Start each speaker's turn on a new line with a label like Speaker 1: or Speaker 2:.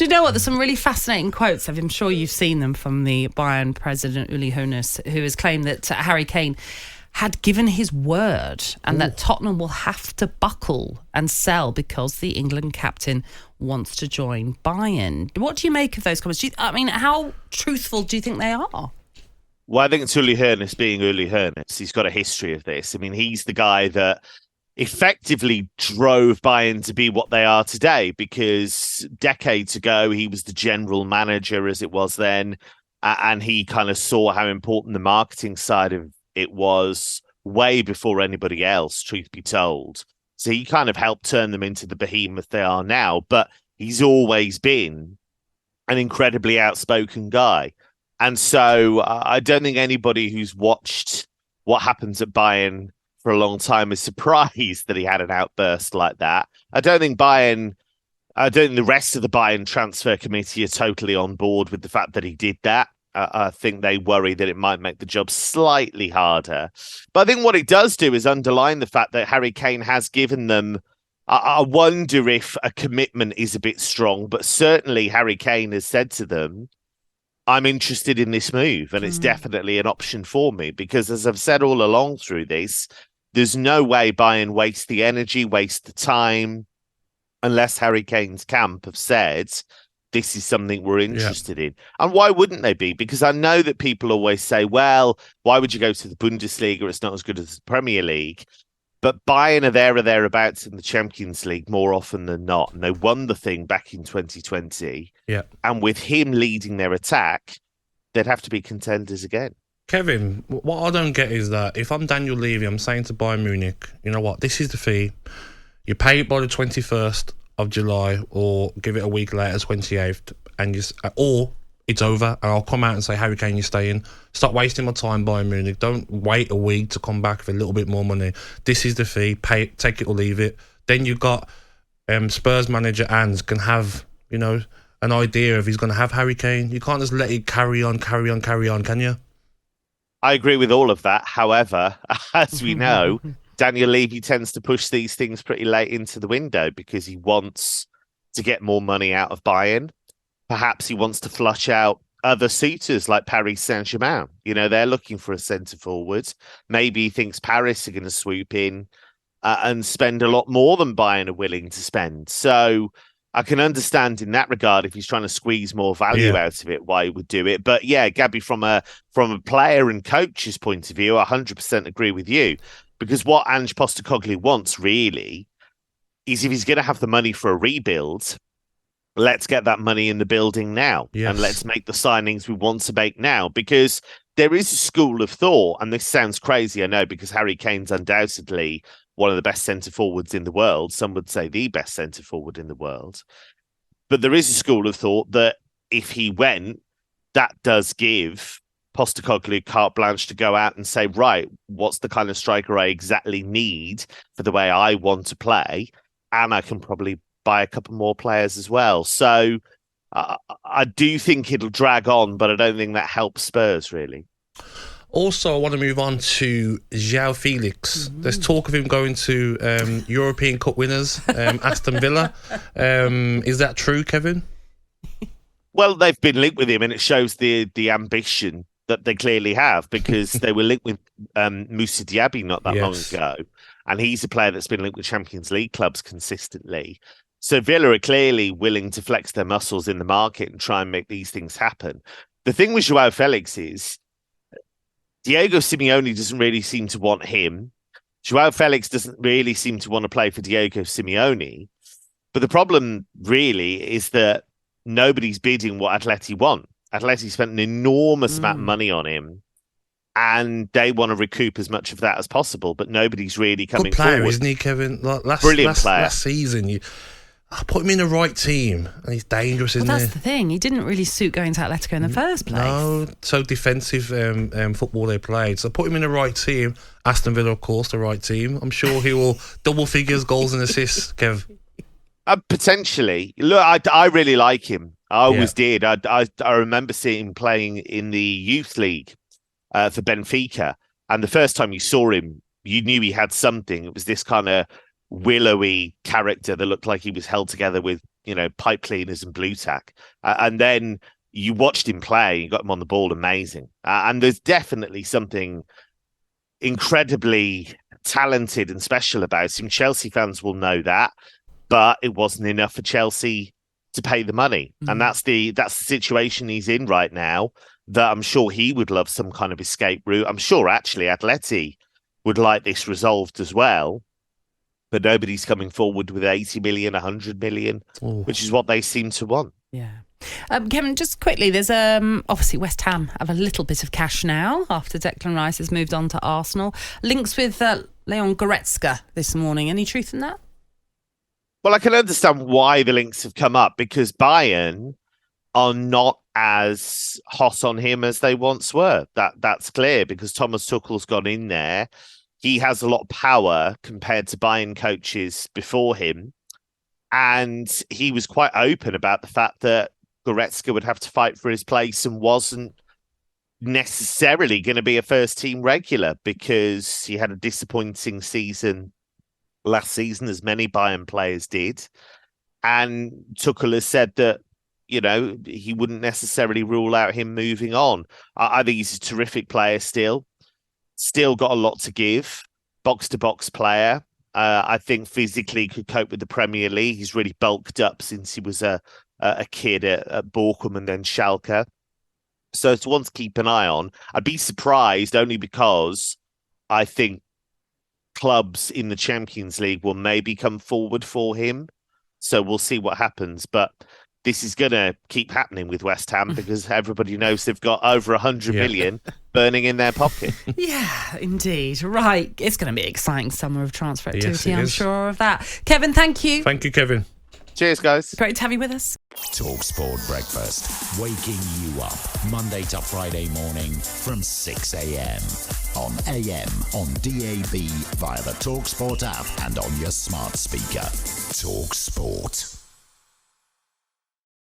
Speaker 1: Do you know what? There's some really fascinating quotes. I'm sure you've seen them from the Bayern president, ULI HONENESS, who has claimed that Harry Kane had given his word and that Tottenham will have to buckle and sell because the England captain wants to join Bayern. What do you make of those comments? How truthful do you think they are?
Speaker 2: Well, I think it's ULI HONENESS being ULI HONENESS. He's got a history of this. I mean, he's the guy that effectively drove Bayern to be what they are today, because decades ago he was the general manager, as it was then, and he kind of saw how important the marketing side of it was way before anybody else, truth be told. So he kind of helped turn them into the behemoth they are now, but he's always been an incredibly outspoken guy. And so I don't think anybody who's watched what happens at Bayern for a long time is surprised that he had an outburst like that. I don't think the rest of the Bayern transfer committee are totally on board with the fact that he did that. I think they worry that it might make the job slightly harder. But I think what it does do is underline the fact that Harry Kane has given them, I wonder if a commitment is a bit strong, but certainly Harry Kane has said to them, I'm interested in this move, and it's definitely an option for me, because as I've said all along through this, there's no way Bayern waste the energy, waste the time, unless Harry Kane's camp have said, this is something we're interested in. And why wouldn't they be? Because I know that people always say, well, why would you go to the Bundesliga? It's not as good as the Premier League. But Bayern are there or thereabouts in the Champions League more often than not. And they won the thing back in 2020. Yeah. And with him leading their attack, they'd have to be contenders again.
Speaker 3: Kevin, what I don't get is that if I'm Daniel Levy, I'm saying to Bayern Munich, you know what, this is the fee. You pay it by the 21st of July, or give it a week later, 28th, and or it's over, and I'll come out and say, Harry Kane, you're staying. Stop wasting my time, Bayern Munich. Don't wait a week to come back for a little bit more money. This is the fee. Pay it, take it or leave it. Then you've got Spurs manager Hans can have, an idea if he's going to have Harry Kane. You can't just let it carry on, can you?
Speaker 2: I agree with all of that. However, as we know, Daniel Levy tends to push these things pretty late into the window because he wants to get more money out of Bayern. Perhaps he wants to flush out other suitors like Paris Saint-Germain. They're looking for a centre-forward. Maybe he thinks Paris are going to swoop in and spend a lot more than Bayern are willing to spend. So I can understand in that regard, if he's trying to squeeze more value out of it, why he would do it. But yeah, Gabby, from a player and coach's point of view, I 100% agree with you. Because what Ange Postecoglou wants, really, is if he's going to have the money for a rebuild, let's get that money in the building now. Yes. And let's make the signings we want to make now. Because there is a school of thought, and this sounds crazy, I know, because Harry Kane's undoubtedly one of the best centre-forwards in the world. Some would say the best centre-forward in the world. But there is a school of thought that if he went, that does give Postecoglou carte blanche to go out and say, right, what's the kind of striker I exactly need for the way I want to play? And I can probably buy a couple more players as well. So I do think it'll drag on, but I don't think that helps Spurs, really.
Speaker 3: Also, I want to move on to Joao Felix. There's talk of him going to European Cup winners, Aston Villa. Is that true, Kevin?
Speaker 2: Well, they've been linked with him, and it shows the ambition that they clearly have, because they were linked with Moussa Diaby not that long ago, and he's a player that's been linked with Champions League clubs consistently. So Villa are clearly willing to flex their muscles in the market and try and make these things happen. The thing with Joao Felix is Diego Simeone doesn't really seem to want him. Joao Felix doesn't really seem to want to play for Diego Simeone. But the problem really is that nobody's bidding what Atleti want. Atleti spent an enormous amount of money on him, and they want to recoup as much of that as possible, but nobody's really coming
Speaker 3: Good player,
Speaker 2: forward.
Speaker 3: Isn't he, Kevin?
Speaker 2: Brilliant player.
Speaker 3: Last season, I put him in the right team, and he's dangerous, isn't he?
Speaker 1: That's the thing. He didn't really suit going to Atletico in the first place.
Speaker 3: No, so defensive football they played. So put him in the right team. Aston Villa, of course, the right team. I'm sure he will double figures, goals and assists, Kev.
Speaker 2: Potentially. Look, I really like him. I always did. I remember seeing him playing in the youth league for Benfica. And the first time you saw him, you knew he had something. It was this kind of willowy character that looked like he was held together with pipe cleaners and blue tack. And then you watched him play, you got him on the ball, amazing. And there's definitely something incredibly talented and special about him. Chelsea fans will know that, but it wasn't enough for Chelsea to pay the money. And that's the situation he's in right now, that I'm sure he would love some kind of escape route. I'm sure actually Atleti would like this resolved as well, but nobody's coming forward with 80 million, 100 million, which is what they seem to want.
Speaker 1: Yeah. Kevin, just quickly, there's obviously West Ham have a little bit of cash now after Declan Rice has moved on to Arsenal. Links with Leon Goretzka this morning. Any truth in that?
Speaker 2: Well, I can understand why the links have come up, because Bayern are not as hot on him as they once were. That's clear, because Thomas Tuchel's gone in there. He has a lot of power compared to Bayern coaches before him. And he was quite open about the fact that Goretzka would have to fight for his place and wasn't necessarily going to be a first-team regular, because he had a disappointing season last season, as many Bayern players did. And Tuchel has said that, he wouldn't necessarily rule out him moving on. I think he's a terrific player still got a lot to give, box-to-box player. I think physically could cope with the Premier League. He's really bulked up since he was a kid at Bochum and then Schalke. So it's one to keep an eye on. I'd be surprised only because I think clubs in the Champions League will maybe come forward for him. So we'll see what happens. But this is going to keep happening with West Ham, because everybody knows they've got over 100 million burning in their pocket.
Speaker 1: Yeah, indeed. Right. It's going to be an exciting summer of transfer activity,
Speaker 3: Yes,
Speaker 1: I'm sure of that. Kevin, thank you.
Speaker 3: Thank you, Kevin.
Speaker 2: Cheers, guys.
Speaker 1: Great to have you with us.
Speaker 4: talkSPORT Breakfast, waking you up Monday to Friday morning from 6 a.m. on AM, on DAB, via the talkSPORT app and on your smart speaker. talkSPORT.